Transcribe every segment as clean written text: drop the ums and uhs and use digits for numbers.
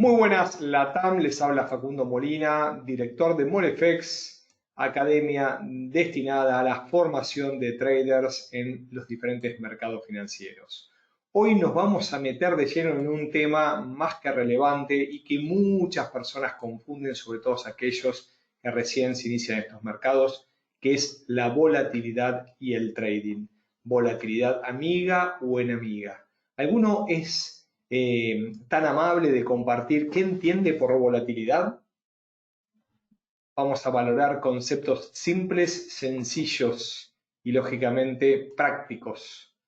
Muy buenas, Latam, les habla Facundo Molina, director de Molefex, academia destinada a la formación de traders en los diferentes mercados financieros. Hoy nos vamos a meter de lleno en un tema más que relevante y que muchas personas confunden, sobre todo aquellos que recién se inician en estos mercados, que es la volatilidad y el trading. Volatilidad amiga o enemiga. ¿Alguno es tan amable de compartir qué entiende por volatilidad? Vamos a valorar conceptos simples, sencillos y lógicamente prácticos,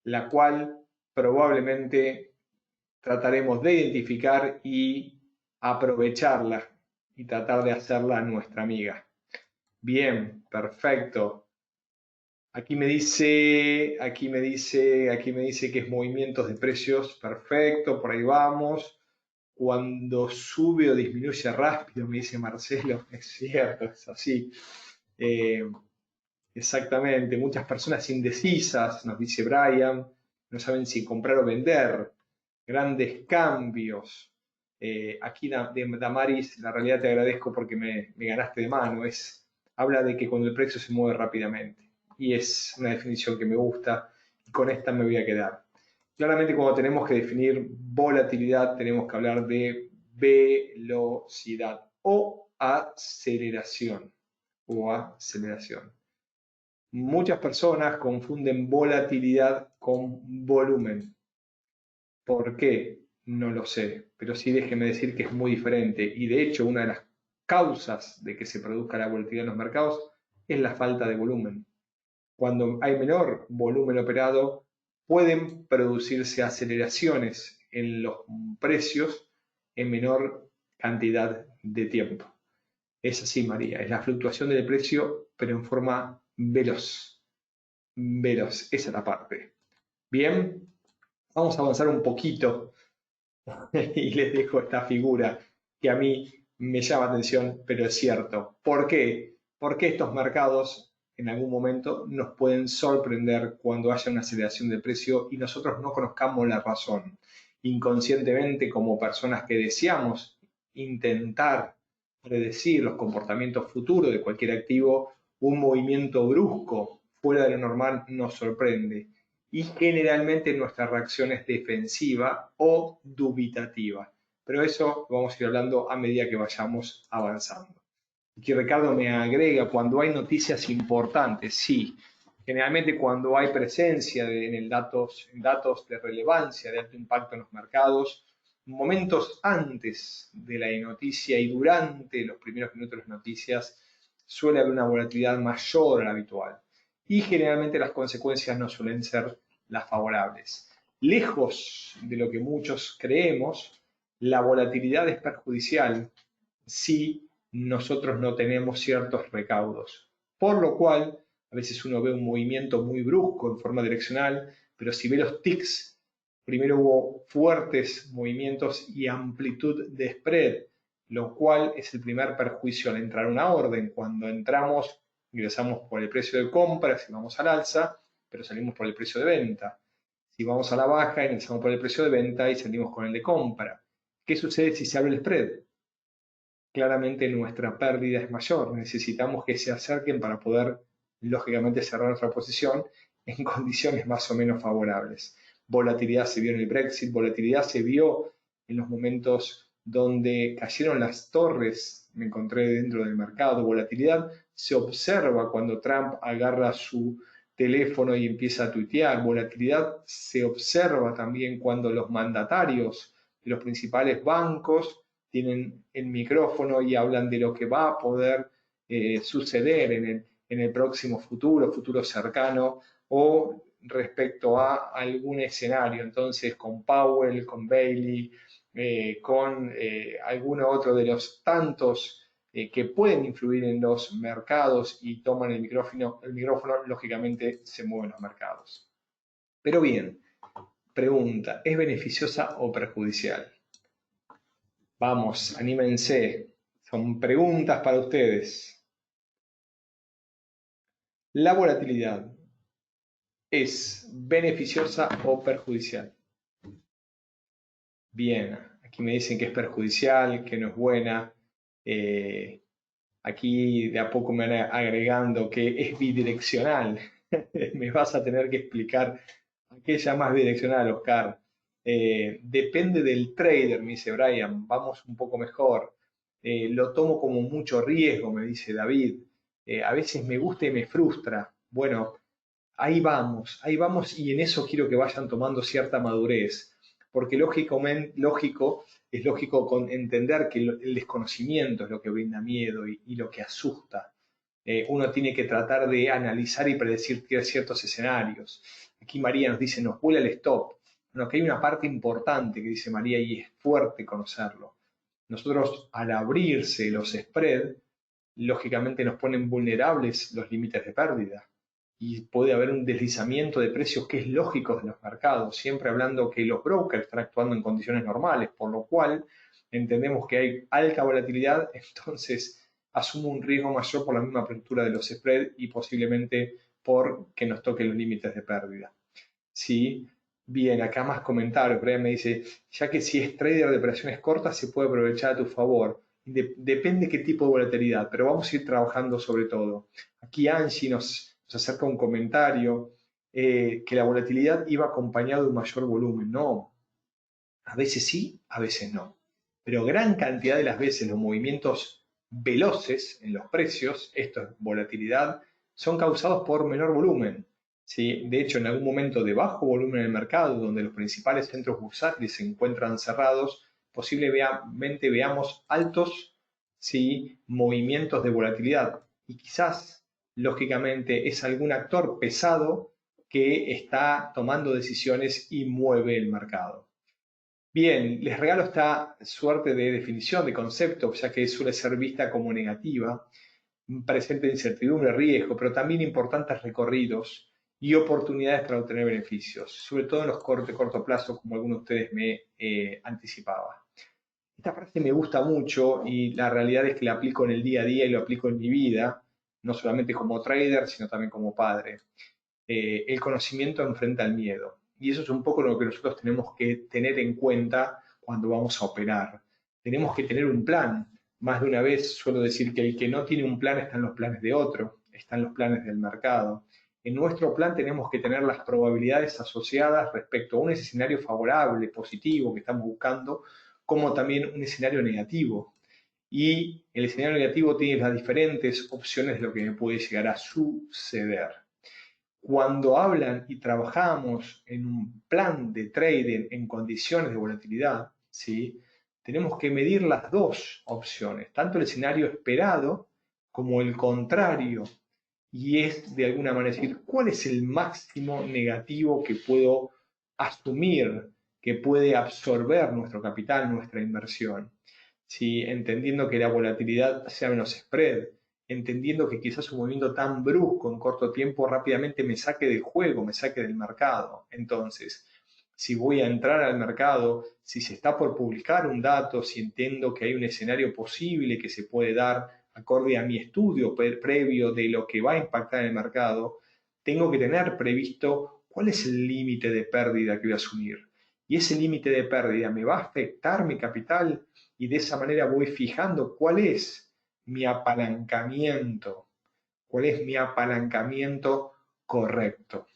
la cual probablemente trataremos de identificar y aprovecharla y tratar de hacerla nuestra amiga. Bien, perfecto. Aquí me dice que es movimientos de precios, perfecto, por ahí vamos. Cuando sube o disminuye rápido, me dice Marcelo, es cierto, es así. Eh, Exactamente, muchas personas indecisas, nos dice Brian, no saben si comprar o vender, grandes cambios. Aquí Damaris, la realidad te agradezco porque me ganaste de mano, habla de que cuando el precio se mueve rápidamente. Y es una definición que me gusta y con esta me voy a quedar. Claramente cuando tenemos que definir volatilidad tenemos que hablar de velocidad o aceleración. Muchas personas confunden volatilidad con volumen. ¿Por qué? No lo sé, pero sí déjeme decir que es muy diferente. Y de hecho, una de las causas de que se produzca la volatilidad en los mercados es la falta de volumen. Cuando hay menor volumen operado, pueden producirse aceleraciones en los precios en menor cantidad de tiempo. Es así, María, es la fluctuación del precio, pero en forma veloz. Veloz, esa es la parte. Bien, vamos a avanzar un poquito y les dejo esta figura que a mí me llama atención, pero es cierto. ¿Por qué? Porque estos mercados en algún momento nos pueden sorprender cuando haya una aceleración de precio y nosotros no conozcamos la razón. Inconscientemente, como personas que deseamos intentar predecir los comportamientos futuros de cualquier activo, un movimiento brusco fuera de lo normal nos sorprende y generalmente nuestra reacción es defensiva o dubitativa. Pero eso lo vamos a ir hablando a medida que vayamos avanzando. Aquí Ricardo me agrega, cuando hay noticias importantes, sí. Generalmente cuando hay presencia en datos de relevancia, de alto impacto en los mercados, momentos antes de la noticia y durante los primeros minutos de las noticias, suele haber una volatilidad mayor a la habitual. Y generalmente las consecuencias no suelen ser las favorables. Lejos de lo que muchos creemos, la volatilidad es perjudicial si nosotros no tenemos ciertos recaudos. Por lo cual, a veces uno ve un movimiento muy brusco en forma direccional, pero si ve los ticks, primero hubo fuertes movimientos y amplitud de spread, lo cual es el primer perjuicio al entrar a una orden. Cuando entramos, ingresamos por el precio de compra, si vamos al alza, pero salimos por el precio de venta. Si vamos a la baja, ingresamos por el precio de venta y salimos con el de compra. ¿Qué sucede si se abre el spread? Claramente nuestra pérdida es mayor. Necesitamos que se acerquen para poder, lógicamente, cerrar nuestra posición en condiciones más o menos favorables. Volatilidad se vio en el Brexit, volatilidad se vio en los momentos donde cayeron las torres, me encontré dentro del mercado. Volatilidad se observa cuando Trump agarra su teléfono y empieza a tuitear. Volatilidad se observa también cuando los mandatarios de los principales bancos tienen el micrófono y hablan de lo que va a poder suceder en el próximo futuro cercano o respecto a algún escenario. Entonces, con Powell, con Bailey, con alguno otro de los tantos que pueden influir en los mercados y toman el micrófono, lógicamente se mueven los mercados. Pero bien, pregunta, ¿es beneficiosa o perjudicial? Vamos, anímense. Son preguntas para ustedes. ¿La volatilidad es beneficiosa o perjudicial? Bien, Aquí me dicen que es perjudicial, que no es buena. Aquí de a poco me van agregando que es bidireccional. Me vas a tener que explicar a qué llamas bidireccional, Oscar. Depende del trader, me dice Brian. Vamos un poco mejor. Lo tomo como mucho riesgo, me dice David. A veces me gusta y me frustra. Bueno, ahí vamos y en eso quiero que vayan tomando cierta madurez, porque es lógico entender que el desconocimiento es lo que brinda miedo y lo que asusta. Uno tiene que tratar de analizar y predecir ciertos escenarios. Aquí María nos dice, nos vuela el stop. Bueno, que hay una parte importante que dice María y es fuerte conocerlo. Nosotros al abrirse los spread, lógicamente nos ponen vulnerables los límites de pérdida y puede haber un deslizamiento de precios que es lógico de los mercados, siempre hablando que los brokers están actuando en condiciones normales, por lo cual entendemos que hay alta volatilidad, entonces asumo un riesgo mayor por la misma apertura de los spreads y posiblemente por que nos toquen los límites de pérdida. ¿Sí? Bien, acá más comentarios. Brian me dice, ya que si es trader de operaciones cortas, se puede aprovechar a tu favor. Depende qué tipo de volatilidad, pero vamos a ir trabajando sobre todo. Aquí Angie nos acerca un comentario que la volatilidad iba acompañado de un mayor volumen. No, a veces sí, a veces no. Pero gran cantidad de las veces los movimientos veloces en los precios, esto es volatilidad, son causados por menor volumen. ¿Sí? De hecho, en algún momento de bajo volumen en el mercado, donde los principales centros bursátiles se encuentran cerrados, posiblemente veamos altos, ¿sí?, movimientos de volatilidad. Y quizás, lógicamente, es algún actor pesado que está tomando decisiones y mueve el mercado. Bien, les regalo esta suerte de definición de concepto, ya que suele ser vista como negativa, presente incertidumbre, riesgo, pero también importantes recorridos y oportunidades para obtener beneficios, sobre todo en los corto plazo, como algunos de ustedes me anticipaban. Esta frase me gusta mucho y la realidad es que la aplico en el día a día y lo aplico en mi vida, no solamente como trader, sino también como padre. El conocimiento enfrenta el miedo. Y eso es un poco lo que nosotros tenemos que tener en cuenta cuando vamos a operar. Tenemos que tener un plan. Más de una vez suelo decir que el que no tiene un plan está en los planes de otro, está en los planes del mercado. En nuestro plan tenemos que tener las probabilidades asociadas respecto a un escenario favorable, positivo que estamos buscando, como también un escenario negativo. Y el escenario negativo tiene las diferentes opciones de lo que me puede llegar a suceder. Cuando hablan y trabajamos en un plan de trading en condiciones de volatilidad, ¿sí?, tenemos que medir las dos opciones, tanto el escenario esperado como el contrario, y es de alguna manera decir, ¿cuál es el máximo negativo que puedo asumir, que puede absorber nuestro capital, nuestra inversión? ¿Sí? Entendiendo que la volatilidad sea menos spread, entendiendo que quizás un movimiento tan brusco en corto tiempo rápidamente me saque del juego, me saque del mercado. Entonces, si voy a entrar al mercado, si se está por publicar un dato, si entiendo que hay un escenario posible que se puede dar acorde a mi estudio previo de lo que va a impactar en el mercado, tengo que tener previsto cuál es el límite de pérdida que voy a asumir. Y ese límite de pérdida me va a afectar mi capital y de esa manera voy fijando cuál es mi apalancamiento, correcto.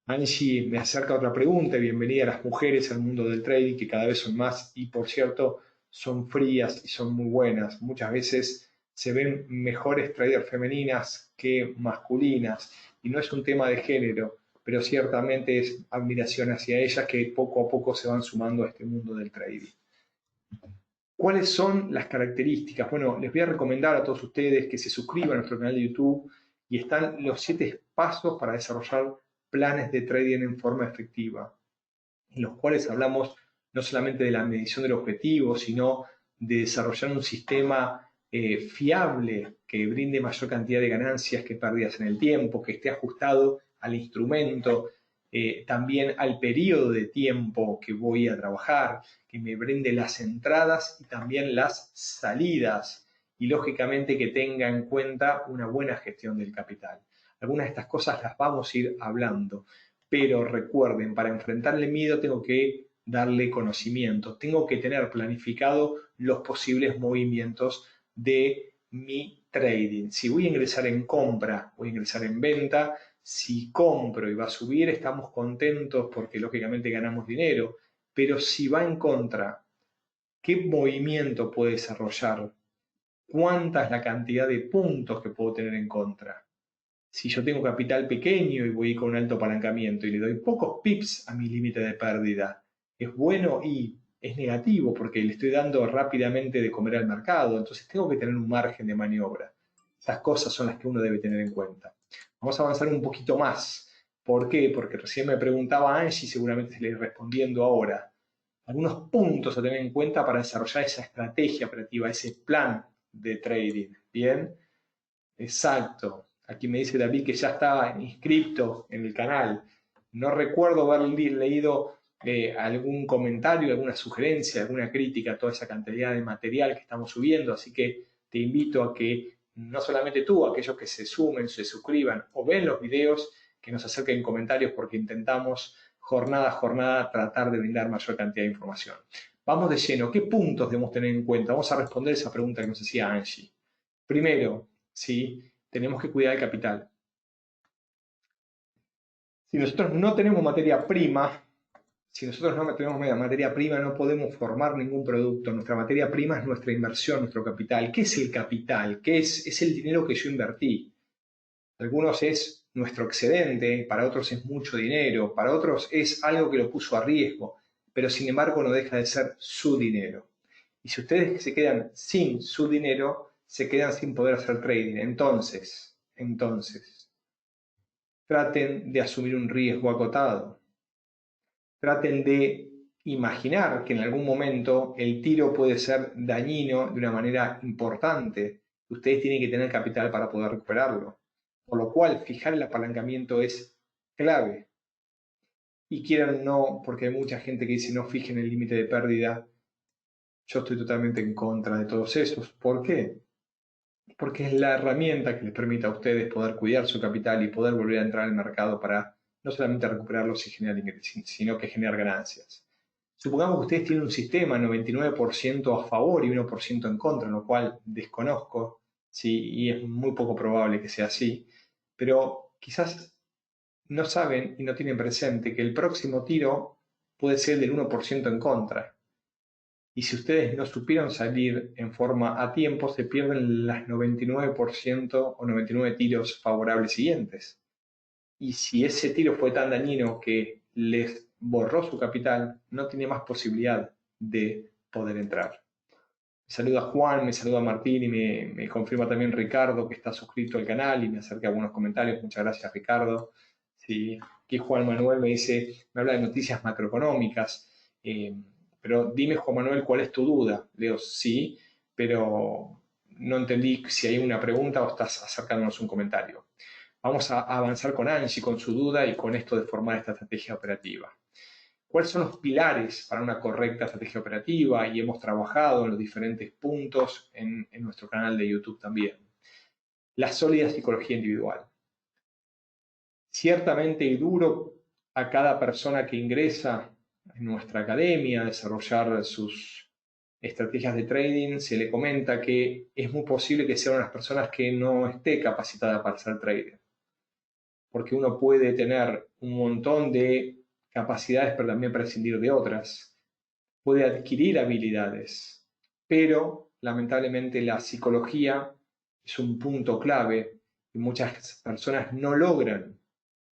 Angie me acerca otra pregunta, bienvenida a las mujeres al mundo del trading, que cada vez son más y por cierto son frías y son muy buenas. Muchas veces se ven mejores traders femeninas que masculinas y no es un tema de género, pero ciertamente es admiración hacia ellas que poco a poco se van sumando a este mundo del trading. ¿Cuáles son las características? Bueno, les voy a recomendar a todos ustedes que se suscriban a nuestro canal de YouTube y están los 7 pasos para desarrollar planes de trading en forma efectiva, en los cuales hablamos no solamente de la medición del objetivo, sino de desarrollar un sistema fiable que brinde mayor cantidad de ganancias que pérdidas en el tiempo, que esté ajustado al instrumento, también al periodo de tiempo que voy a trabajar, que me brinde las entradas y también las salidas y lógicamente que tenga en cuenta una buena gestión del capital. Algunas de estas cosas las vamos a ir hablando, pero recuerden, para enfrentar el miedo tengo que darle conocimiento, tengo que tener planificado los posibles movimientos de mi trading. Si voy a ingresar en compra, voy a ingresar en venta. Si compro y va a subir, estamos contentos porque lógicamente ganamos dinero. Pero si va en contra, ¿qué movimiento puede desarrollar? ¿Cuánta es la cantidad de puntos que puedo tener en contra? Si yo tengo capital pequeño y voy con un alto apalancamiento y le doy pocos pips a mi límite de pérdida, ¿es bueno? Y es negativo porque le estoy dando rápidamente de comer al mercado, entonces tengo que tener un margen de maniobra. Estas cosas son las que uno debe tener en cuenta. Vamos a avanzar un poquito más. ¿Por qué? Porque recién me preguntaba Angie, seguramente se le iré respondiendo ahora. Algunos puntos a tener en cuenta para desarrollar esa estrategia operativa, ese plan de trading. ¿Bien? Exacto. Aquí me dice David que ya estaba inscrito en el canal. No recuerdo haber leído algún comentario, alguna sugerencia, alguna crítica a toda esa cantidad de material que estamos subiendo, así que te invito a que no solamente tú, aquellos que se sumen, se suscriban o ven los videos, que nos acerquen comentarios porque intentamos jornada a jornada tratar de brindar mayor cantidad de información. Vamos de lleno. ¿Qué puntos debemos tener en cuenta? Vamos a responder esa pregunta que nos hacía Angie. Primero, ¿sí? Tenemos que cuidar el capital. Si nosotros no tenemos materia prima, no podemos formar ningún producto. Nuestra materia prima es nuestra inversión, nuestro capital. ¿Qué es el capital? ¿Qué es? Es el dinero que yo invertí. Algunos es nuestro excedente, para otros es mucho dinero, para otros es algo que lo puso a riesgo, pero sin embargo no deja de ser su dinero. Y si ustedes se quedan sin su dinero, se quedan sin poder hacer trading. Entonces, traten de asumir un riesgo acotado. Traten de imaginar que en algún momento el tiro puede ser dañino de una manera importante. Ustedes tienen que tener capital para poder recuperarlo. Por lo cual, fijar el apalancamiento es clave. Y quieran o no, porque hay mucha gente que dice no fijen el límite de pérdida, yo estoy totalmente en contra de todos esos. ¿Por qué? Porque es la herramienta que les permite a ustedes poder cuidar su capital y poder volver a entrar al mercado para no solamente recuperarlo sino que generar ganancias. Supongamos que ustedes tienen un sistema 99% a favor y 1% en contra, lo cual desconozco, ¿sí? Y es muy poco probable que sea así, pero quizás no saben y no tienen presente que el próximo tiro puede ser del 1% en contra. Y si ustedes no supieron salir en forma a tiempo, se pierden las 99% o 99 tiros favorables siguientes. Y si ese tiro fue tan dañino que les borró su capital, no tiene más posibilidad de poder entrar. Me saluda Juan, me saluda Martín y me confirma también Ricardo que está suscrito al canal y me acerca algunos comentarios. Muchas gracias, Ricardo. Sí, aquí Juan Manuel me dice, me habla de noticias macroeconómicas. Pero dime, Juan Manuel, ¿cuál es tu duda? Leo, sí, pero no entendí si hay una pregunta o estás acercándonos un comentario. Vamos a avanzar con Angie, con su duda y con esto de formar esta estrategia operativa. ¿Cuáles son los pilares para una correcta estrategia operativa? Y hemos trabajado en los diferentes puntos en nuestro canal de YouTube también. La sólida psicología individual. Ciertamente y duro a cada persona que ingresa en nuestra academia a desarrollar sus estrategias de trading, se le comenta que es muy posible que sea una de las personas que no esté capacitada para ser trader. Porque uno puede tener un montón de capacidades, pero también prescindir de otras. Puede adquirir habilidades, pero lamentablemente la psicología es un punto clave y muchas personas no logran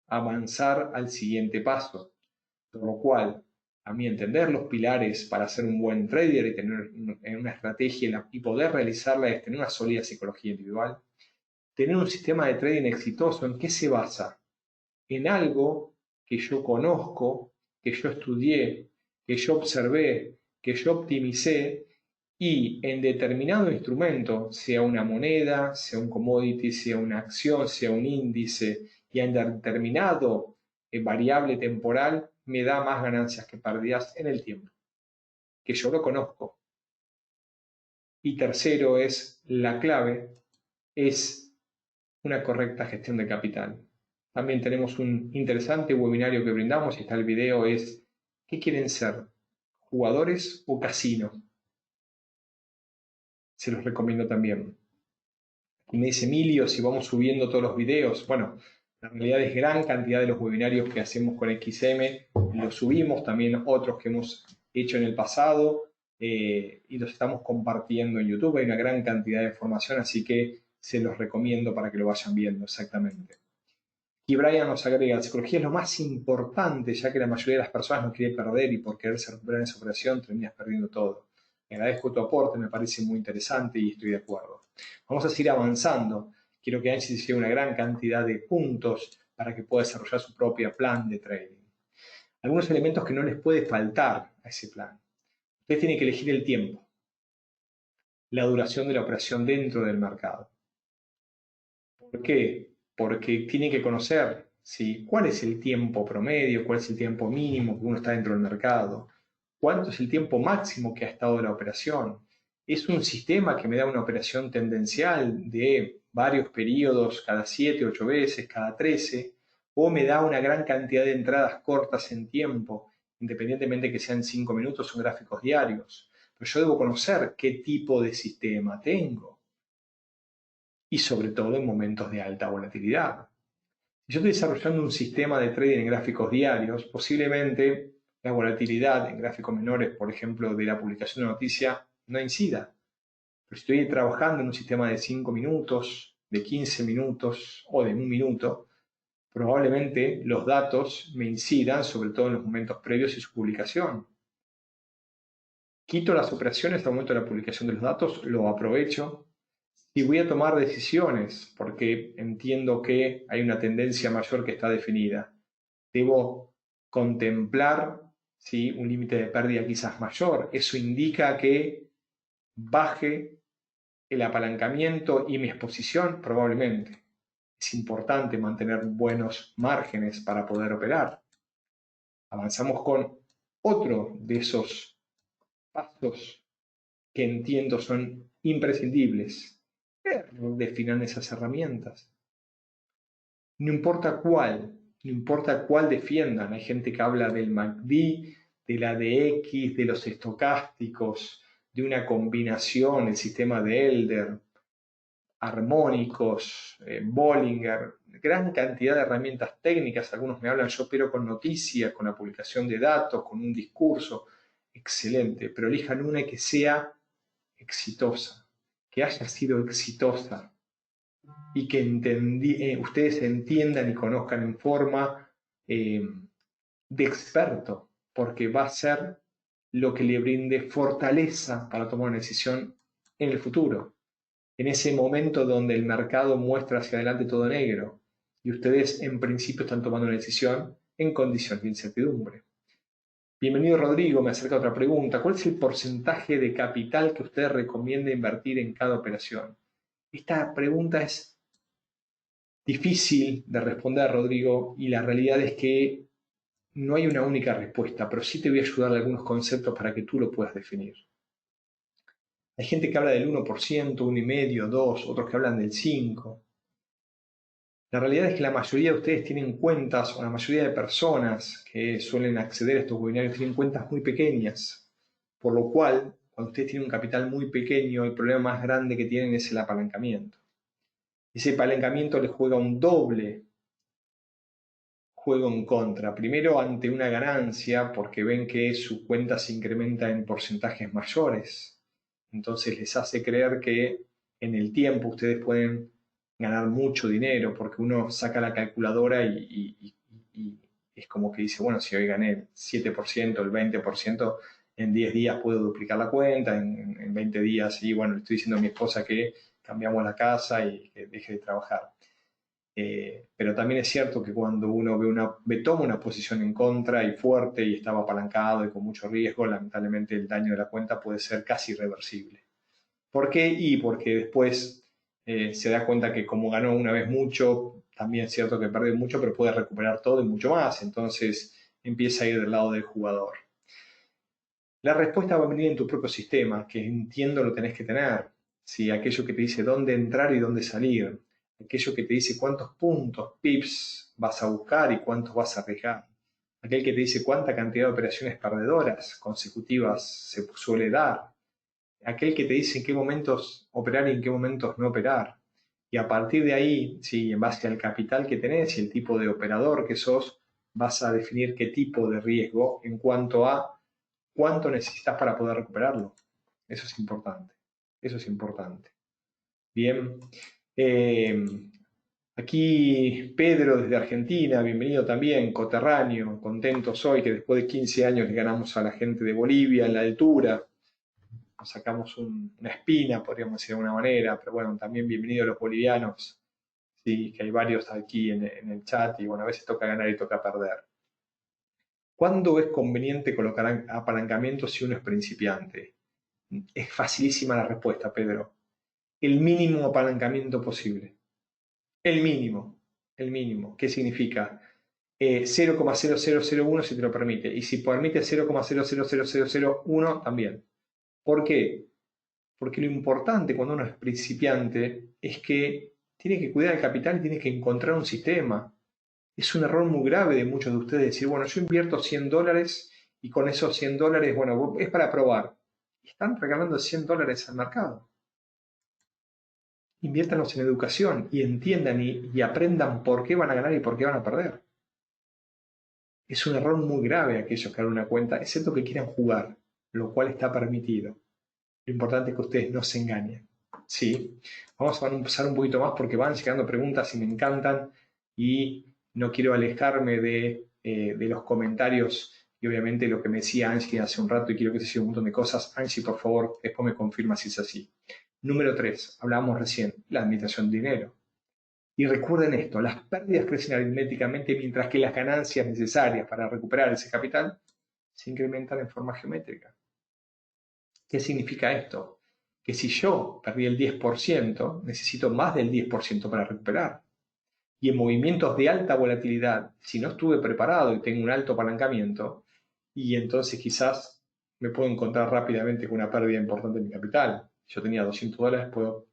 avanzar al siguiente paso. Por lo cual, a mi entender, los pilares para ser un buen trader y tener una estrategia y poder realizarla es tener una sólida psicología individual. Tener un sistema de trading exitoso, ¿en qué se basa? En algo que yo conozco, que yo estudié, que yo observé, que yo optimicé y en determinado instrumento, sea una moneda, sea un commodity, sea una acción, sea un índice, y en determinado variable temporal me da más ganancias que pérdidas en el tiempo, que yo lo conozco. Y tercero es, la clave es una correcta gestión de capital. También tenemos un interesante webinario que brindamos y está el video, es ¿qué quieren ser? jugadores o casino. Se los recomiendo también. Y me dice Emilio, si vamos subiendo todos los videos, bueno, la realidad es gran cantidad de los webinarios que hacemos con XM, los subimos, también otros que hemos hecho en el pasado, y los estamos compartiendo en YouTube. Hay una gran cantidad de información, así que se los recomiendo para que lo vayan viendo exactamente. Y Brian nos agrega, la psicología es lo más importante, ya que la mayoría de las personas no quiere perder y por quererse recuperar en esa operación terminas perdiendo todo. Agradezco tu aporte, me parece muy interesante y estoy de acuerdo. Vamos a seguir avanzando. Quiero que Angie se lleve una gran cantidad de puntos para que pueda desarrollar su propio plan de trading. Algunos elementos que no les puede faltar a ese plan. Usted tiene que elegir el tiempo, la duración de la operación dentro del mercado. ¿Por qué? Porque tiene que conocer, ¿sí?, cuál es el tiempo promedio, cuál es el tiempo mínimo que uno está dentro del mercado, cuánto es el tiempo máximo que ha estado la operación. Es un sistema que me da una operación tendencial de varios periodos, cada 7, 8 veces, cada 13, o me da una gran cantidad de entradas cortas en tiempo, independientemente que sean 5 minutos o gráficos diarios. Pero yo debo conocer qué tipo de sistema tengo. Y sobre todo en momentos de alta volatilidad. Si yo estoy desarrollando un sistema de trading en gráficos diarios, posiblemente la volatilidad en gráficos menores, por ejemplo, de la publicación de noticia, no incida. Pero si estoy trabajando en un sistema de 5 minutos, de 15 minutos o de 1 minuto, probablemente los datos me incidan, sobre todo en los momentos previos y su publicación. Quito las operaciones al momento de la publicación de los datos, lo aprovecho y voy a tomar decisiones porque entiendo que hay una tendencia mayor que está definida. Debo contemplar, ¿sí?, un límite de pérdida quizás mayor. Eso indica que baje el apalancamiento y mi exposición probablemente. Es importante mantener buenos márgenes para poder operar. Avanzamos con otro de esos pasos que entiendo son imprescindibles. Definan esas herramientas. No importa cuál defiendan. Hay gente que habla del MACD, de la DX, de los estocásticos, de una combinación, el sistema de Elder, armónicos, Bollinger, gran cantidad de herramientas técnicas. Algunos me hablan, yo opero con noticias, con la publicación de datos, con un discurso. Excelente, pero elijan una que sea exitosa, que haya sido exitosa y que ustedes entiendan y conozcan en forma de experto, porque va a ser lo que le brinde fortaleza para tomar una decisión en el futuro, en ese momento donde el mercado muestra hacia adelante todo negro y ustedes en principio están tomando una decisión en condiciones de incertidumbre. Bienvenido Rodrigo, me acerca otra pregunta. ¿Cuál es el porcentaje de capital que usted recomienda invertir en cada operación? Esta pregunta es difícil de responder, Rodrigo, y la realidad es que no hay una única respuesta, pero sí te voy a ayudar de algunos conceptos para que tú lo puedas definir. Hay gente que habla del 1%, 1,5%, 2%, otros que hablan del 5%. La realidad es que la mayoría de ustedes tienen cuentas, o la mayoría de personas que suelen acceder a estos webinarios tienen cuentas muy pequeñas, por lo cual, cuando ustedes tienen un capital muy pequeño, el problema más grande que tienen es el apalancamiento. Ese apalancamiento les juega un doble juego en contra. Primero, ante una ganancia, porque ven que su cuenta se incrementa en porcentajes mayores. Entonces les hace creer que en el tiempo ustedes pueden ganar mucho dinero, porque uno saca la calculadora y es como que dice, bueno, si hoy gané el 7%, el 20%, en 10 días puedo duplicar la cuenta, en 20 días, y bueno, le estoy diciendo a mi esposa que cambiamos la casa y que deje de trabajar. Pero también es cierto que cuando uno toma una posición en contra y fuerte y estaba apalancado y con mucho riesgo, lamentablemente el daño de la cuenta puede ser casi irreversible. ¿Por qué? Y porque después se da cuenta que como ganó una vez mucho, también es cierto que perdió mucho, pero puede recuperar todo y mucho más. Entonces empieza a ir del lado del jugador. La respuesta va a venir en tu propio sistema, que entiendo lo tenés que tener. ¿Sí? Aquello que te dice dónde entrar y dónde salir. Aquello que te dice cuántos puntos, pips, vas a buscar y cuántos vas a arriesgar. aquel que te dice cuánta cantidad de operaciones perdedoras consecutivas se suele dar, aquel que te dice en qué momentos operar y en qué momentos no operar. Y a partir de ahí, sí, en base al capital que tenés y el tipo de operador que sos, vas a definir qué tipo de riesgo en cuanto a cuánto necesitas para poder recuperarlo. Eso es importante. Eso es importante. Bien. Aquí Pedro desde Argentina, bienvenido también, coterráneo, contento soy que después de 15 años le ganamos a la gente de Bolivia en la altura, nos sacamos una espina, podríamos decir de alguna manera, pero bueno, también bienvenido a los bolivianos, sí, que hay varios aquí en el chat y bueno, a veces toca ganar y toca perder. ¿Cuándo es conveniente colocar apalancamiento si uno es principiante? Es facilísima la respuesta, Pedro. El mínimo apalancamiento posible. El mínimo. El mínimo. ¿Qué significa? 0,0001 si te lo permite. Y si permite 0,000001 también. ¿Por qué? Porque lo importante cuando uno es principiante es que tiene que cuidar el capital y tiene que encontrar un sistema. Es un error muy grave de muchos de ustedes decir, bueno, yo invierto $100 y con esos $100, bueno, es para probar. Están regalando $100 al mercado. Inviértanlos en educación y entiendan y aprendan por qué van a ganar y por qué van a perder. Es un error muy grave aquellos que abren una cuenta, excepto que quieran jugar, lo cual está permitido. Lo importante es que ustedes no se engañen. ¿Sí? Vamos a avanzar un poquito más porque van llegando preguntas y me encantan y no quiero alejarme de los comentarios y obviamente lo que me decía Angie hace un rato y quiero que se siga un montón de cosas. Angie, por favor, después me confirma si es así. Número 3, hablábamos recién, la administración de dinero. Y recuerden esto, las pérdidas crecen aritméticamente mientras que las ganancias necesarias para recuperar ese capital se incrementan en forma geométrica. ¿Qué significa esto? Que si yo perdí el 10%, necesito más del 10% para recuperar. Y en movimientos de alta volatilidad, si no estuve preparado y tengo un alto apalancamiento, y entonces quizás me puedo encontrar rápidamente con una pérdida importante de mi capital. Si yo tenía $200, puedo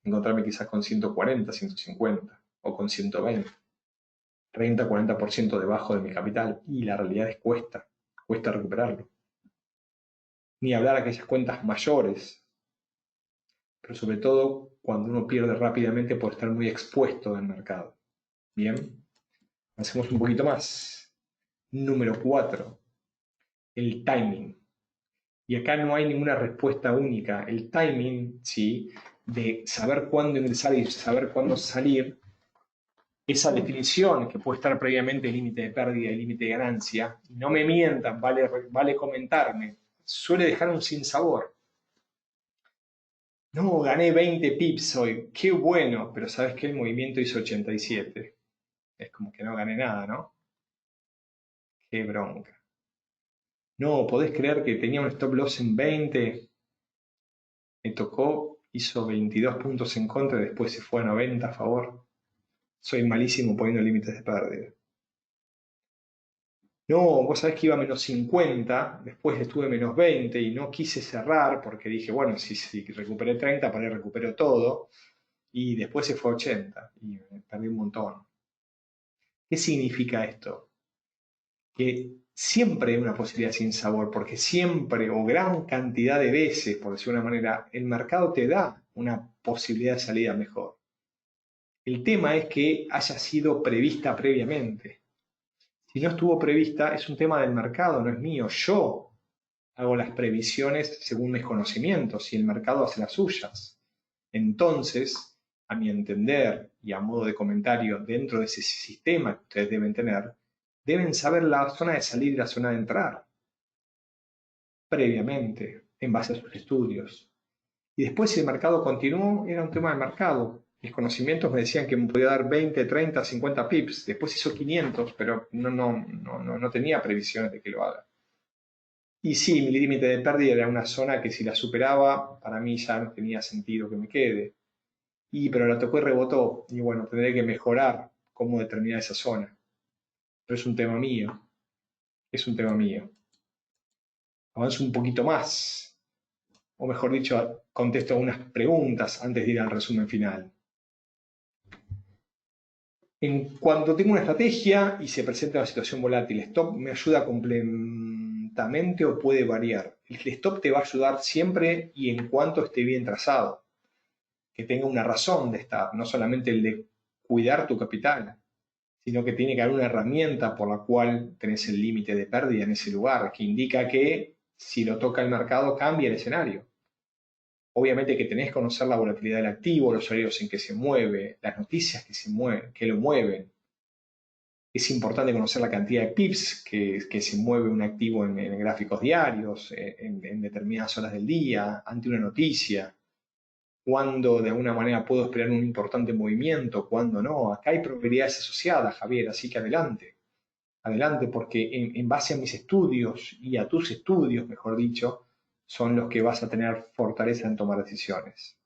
encontrarme quizás con 140, 150 o con 120. 30-40% debajo de mi capital y la realidad es cuesta recuperarlo. Ni hablar de aquellas cuentas mayores, pero sobre todo cuando uno pierde rápidamente por estar muy expuesto al mercado. Bien, hacemos un poquito más. Número 4, el timing. Y acá no hay ninguna respuesta única. El timing, sí, de saber cuándo ingresar y saber cuándo salir, esa definición que puede estar previamente el límite de pérdida y límite de ganancia, y no me mientan, vale comentarme, suele dejar un sinsabor. No, gané 20 pips hoy, qué bueno, pero sabes que el movimiento hizo 87. Es como que no gané nada, ¿no? Qué bronca. No, podés creer que tenía un stop loss en 20, me tocó, hizo 22 puntos en contra y después se fue a 90 a favor. Soy malísimo poniendo límites de pérdida. No, vos sabés que iba a menos 50, después estuve menos 20 y no quise cerrar porque dije, bueno, si recuperé 30, para ahí recupero todo. Y después se fue a 80 y perdí un montón. ¿Qué significa esto? Que siempre hay una posibilidad sin sabor, porque siempre o gran cantidad de veces, por decirlo de una manera, el mercado te da una posibilidad de salida mejor. El tema es que haya sido prevista previamente. Si no estuvo prevista, es un tema del mercado, no es mío. Yo hago las previsiones según mis conocimientos y el mercado hace las suyas. Entonces, a mi entender y a modo de comentario, dentro de ese sistema que ustedes deben tener, deben saber la zona de salir y la zona de entrar previamente, en base a sus estudios. Y después, si el mercado continuó, era un tema de mercado. Mis conocimientos me decían que me podía dar 20, 30, 50 pips. Después hizo 500, pero no tenía previsiones de que lo haga. Y sí, mi límite de pérdida era una zona que si la superaba, para mí ya no tenía sentido que me quede. Pero la tocó y rebotó. Y bueno, tendré que mejorar cómo determinar esa zona. Pero es un tema mío. Es un tema mío. Avanzo un poquito más. O mejor dicho, contesto unas preguntas antes de ir al resumen final. Cuando tengo una estrategia y se presenta una situación volátil, stop me ayuda completamente o puede variar. El stop te va a ayudar siempre y en cuanto esté bien trazado, que tenga una razón de estar, no solamente el de cuidar tu capital, sino que tiene que haber una herramienta por la cual tenés el límite de pérdida en ese lugar, que indica que si lo toca el mercado cambia el escenario. Obviamente que tenés que conocer la volatilidad del activo, los horarios en que se mueve, las noticias que se mueven, que lo mueven. Es importante conocer la cantidad de pips que se mueve un activo en gráficos diarios, en determinadas horas del día, ante una noticia. Cuándo de alguna manera puedo esperar un importante movimiento, cuándo no. Acá hay probabilidades asociadas, Javier, así que adelante. Adelante, porque en base a mis estudios y a tus estudios, mejor dicho, son los que vas a tener fortaleza en tomar decisiones.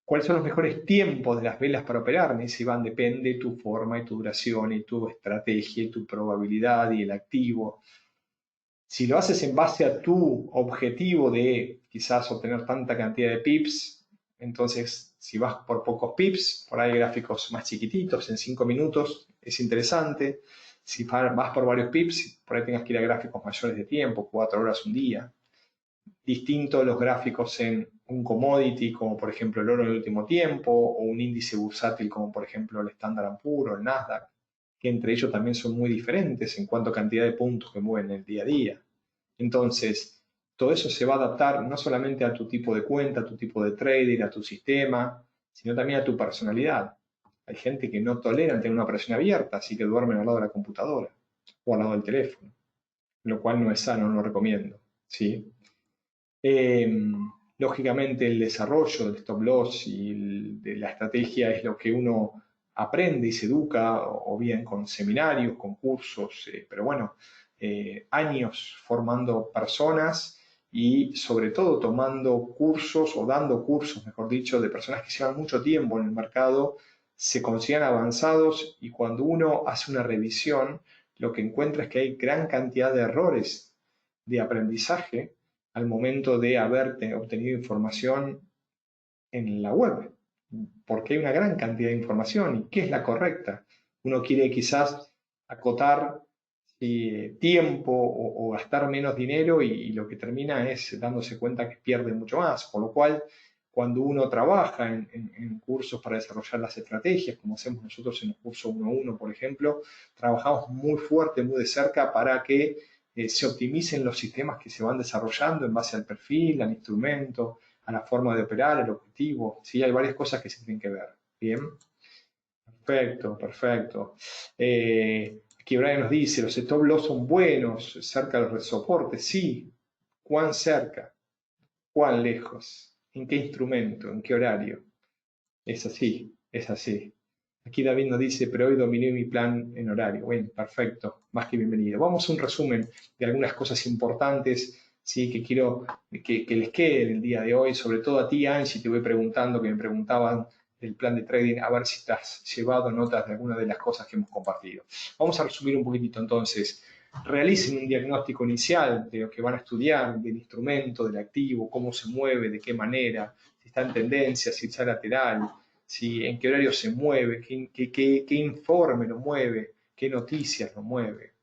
¿Cuáles son los mejores tiempos de las velas para operar? Me dice Iván, depende de tu forma y tu duración y tu estrategia y tu probabilidad y el activo. Si lo haces en base a tu objetivo de quizás obtener tanta cantidad de pips, entonces si vas por pocos pips, por ahí gráficos más chiquititos, en 5 minutos, es interesante. Si vas por varios pips, por ahí tengas que ir a gráficos mayores de tiempo, 4 horas un día. Distinto los gráficos en un commodity, como por ejemplo el oro en el último tiempo, o un índice bursátil como por ejemplo el Standard & Poor's o el Nasdaq, que entre ellos también son muy diferentes en cuanto a cantidad de puntos que mueven el día a día. Entonces, todo eso se va a adaptar no solamente a tu tipo de cuenta, a tu tipo de trader, a tu sistema, sino también a tu personalidad. Hay gente que no tolera tener una operación abierta, así que duermen al lado de la computadora o al lado del teléfono, lo cual no es sano, no lo recomiendo. ¿Sí? Lógicamente el desarrollo del stop loss y de la estrategia es lo que uno aprende y se educa, o bien con seminarios, con cursos, pero bueno, años formando personas y sobre todo tomando cursos o dando cursos, mejor dicho, de personas que llevan mucho tiempo en el mercado, se consideran avanzados y cuando uno hace una revisión, lo que encuentra es que hay gran cantidad de errores de aprendizaje al momento de haber obtenido información en la web, porque hay una gran cantidad de información y qué es la correcta. Uno quiere quizás acotar tiempo o gastar menos dinero y lo que termina es dándose cuenta que pierde mucho más, por lo cual cuando uno trabaja en cursos para desarrollar las estrategias, como hacemos nosotros en el curso 1.1, por ejemplo, trabajamos muy fuerte, muy de cerca para que se optimicen los sistemas que se van desarrollando en base al perfil, al instrumento, a la forma de operar, el objetivo. ¿Sí? Hay varias cosas que se tienen que ver. Bien. Perfecto, perfecto. Aquí Brian nos dice, los stop loss son buenos, cerca de los soportes. Sí. ¿Cuán cerca? ¿Cuán lejos? ¿En qué instrumento? ¿En qué horario? Es así, es así. Aquí David nos dice, pero hoy dominé mi plan en horario. Bueno, perfecto, más que bienvenido. Vamos a un resumen de algunas cosas importantes, ¿sí? Que quiero que les quede el día de hoy, sobre todo a ti, Angie, te voy preguntando, que me preguntaban del plan de trading, a ver si te has llevado notas de alguna de las cosas que hemos compartido. Vamos a resumir un poquitito entonces. Realicen un diagnóstico inicial de lo que van a estudiar, del instrumento, del activo, cómo se mueve, de qué manera, si está en tendencia, si está lateral, si, en qué horario se mueve, qué informe lo mueve, qué noticias lo mueve.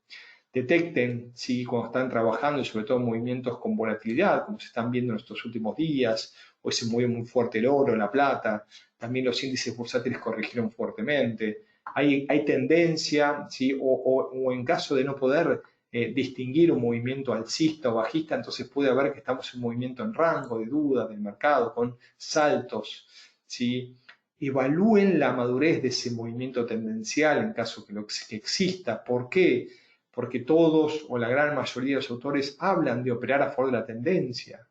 Detecten si cuando están trabajando y sobre todo movimientos con volatilidad, como se están viendo en estos últimos días, hoy se mueve muy fuerte el oro, la plata, también los índices bursátiles corrigieron fuertemente. Hay tendencia, ¿sí? o en caso de no poder distinguir un movimiento alcista o bajista, entonces puede haber que estamos en un movimiento en rango de duda del mercado, con saltos, ¿sí? Evalúen la madurez de ese movimiento tendencial en caso que exista. ¿Por qué? Porque todos o la gran mayoría de los autores hablan de operar a favor de la tendencia.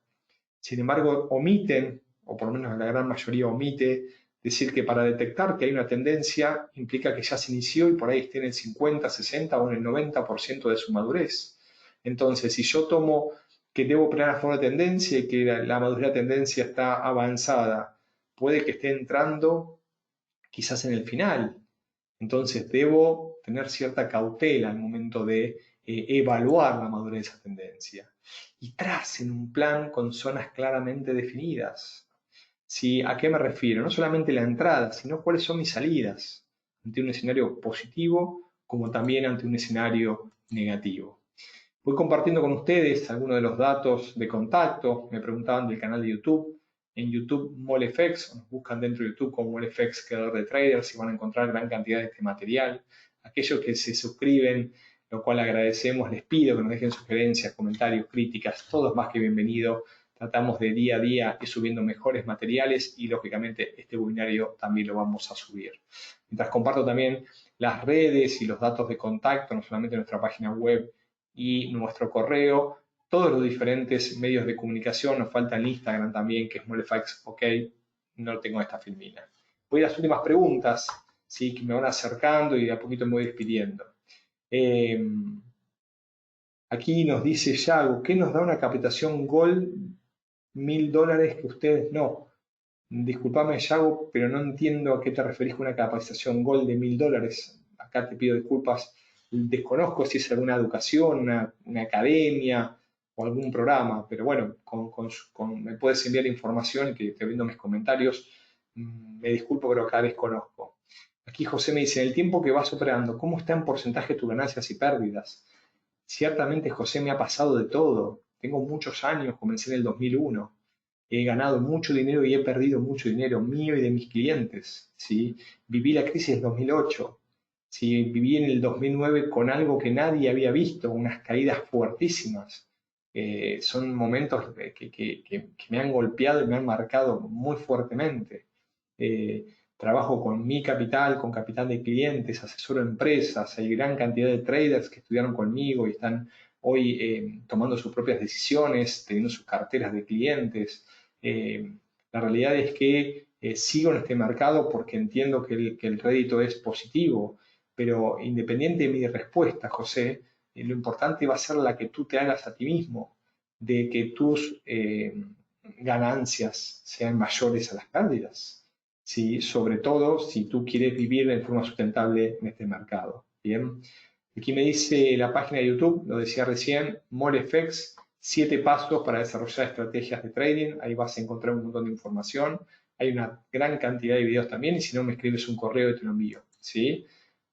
Sin embargo, omiten, o por lo menos la gran mayoría omite, decir que para detectar que hay una tendencia implica que ya se inició y por ahí esté en el 50, 60 o en el 90% de su madurez. Entonces, si yo tomo que debo operar a favor de tendencia y que la madurez de la tendencia está avanzada, puede que esté entrando quizás en el final. Entonces debo tener cierta cautela al momento de evaluar la madurez de esa tendencia. Y tracen un plan con zonas claramente definidas. ¿Sí? ¿A qué me refiero? No solamente la entrada, sino cuáles son mis salidas. ante un escenario positivo como también ante un escenario negativo. Voy compartiendo con ustedes algunos de los datos de contacto. Me preguntaban del canal de YouTube. En YouTube, MoleFX, nos buscan dentro de YouTube como MoleFX Creador de Traders y van a encontrar gran cantidad de este material. Aquellos que se suscriben, lo cual agradecemos, les pido que nos dejen sugerencias, comentarios, críticas, todo es más que bienvenido. Tratamos de día a día ir subiendo mejores materiales y lógicamente este webinario también lo vamos a subir. Mientras comparto también las redes y los datos de contacto, no solamente nuestra página web y nuestro correo, todos los diferentes medios de comunicación, nos falta el Instagram también, que es MoleFX, ok, no tengo esta filmina. Voy a las últimas preguntas, ¿sí? Que me van acercando y de a poquito me voy despidiendo. Aquí nos dice Yago, ¿qué nos da una capitación Gold $1000 que ustedes no? Disculpame, Yago, pero no entiendo a qué te referís con una capacitación Gold de $1000. Acá te pido disculpas. Desconozco si es alguna educación, una academia o algún programa, pero bueno, me puedes enviar información y te brindo mis comentarios. Me disculpo, pero acá desconozco. Aquí José me dice, en el tiempo que vas operando, ¿cómo está en porcentaje tus ganancias y pérdidas? Ciertamente, José, me ha pasado de todo. Tengo muchos años, comencé en el 2001. He ganado mucho dinero y he perdido mucho dinero mío y de mis clientes, ¿sí? Viví la crisis del 2008, ¿sí? Viví en el 2009 con algo que nadie había visto, unas caídas fuertísimas. Son momentos que me han golpeado y me han marcado muy fuertemente. Trabajo con mi capital, con capital de clientes, asesoro empresas, hay gran cantidad de traders que estudiaron conmigo y están hoy tomando sus propias decisiones, teniendo sus carteras de clientes. La realidad es que sigo en este mercado porque entiendo que el rédito es positivo, pero independiente de mi respuesta, José, lo importante va a ser la que tú te hagas a ti mismo, de que tus ganancias sean mayores a las pérdidas, ¿sí? Sobre todo si tú quieres vivir de forma sustentable en este mercado. Bien, aquí me dice la página de YouTube, lo decía recién, MoleFX, 7 pasos para desarrollar estrategias de trading. Ahí vas a encontrar un montón de información. Hay una gran cantidad de videos también y si no me escribes un correo y te lo envío. ¿Sí?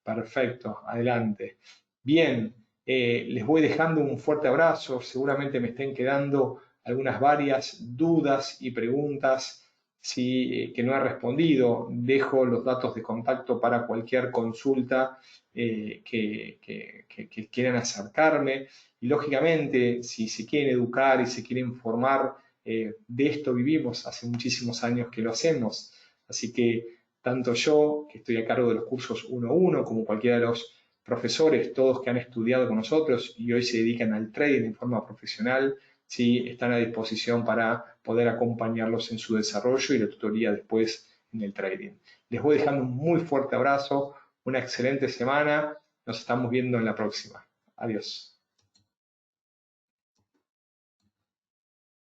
Perfecto, adelante. Bien, les voy dejando un fuerte abrazo. Seguramente me estén quedando algunas varias dudas y preguntas que no he respondido. Dejo los datos de contacto para cualquier consulta que quieran acercarme. Y lógicamente, si se quieren educar y se quieren formar, de esto vivimos, hace muchísimos años que lo hacemos. Así que tanto yo, que estoy a cargo de los cursos 1-1, como cualquiera de los profesores, todos que han estudiado con nosotros y hoy se dedican al trading en forma profesional, ¿sí? Están a disposición para poder acompañarlos en su desarrollo y la tutoría después en el trading. Les voy dejando un muy fuerte abrazo, una excelente semana, nos estamos viendo en la próxima. Adiós.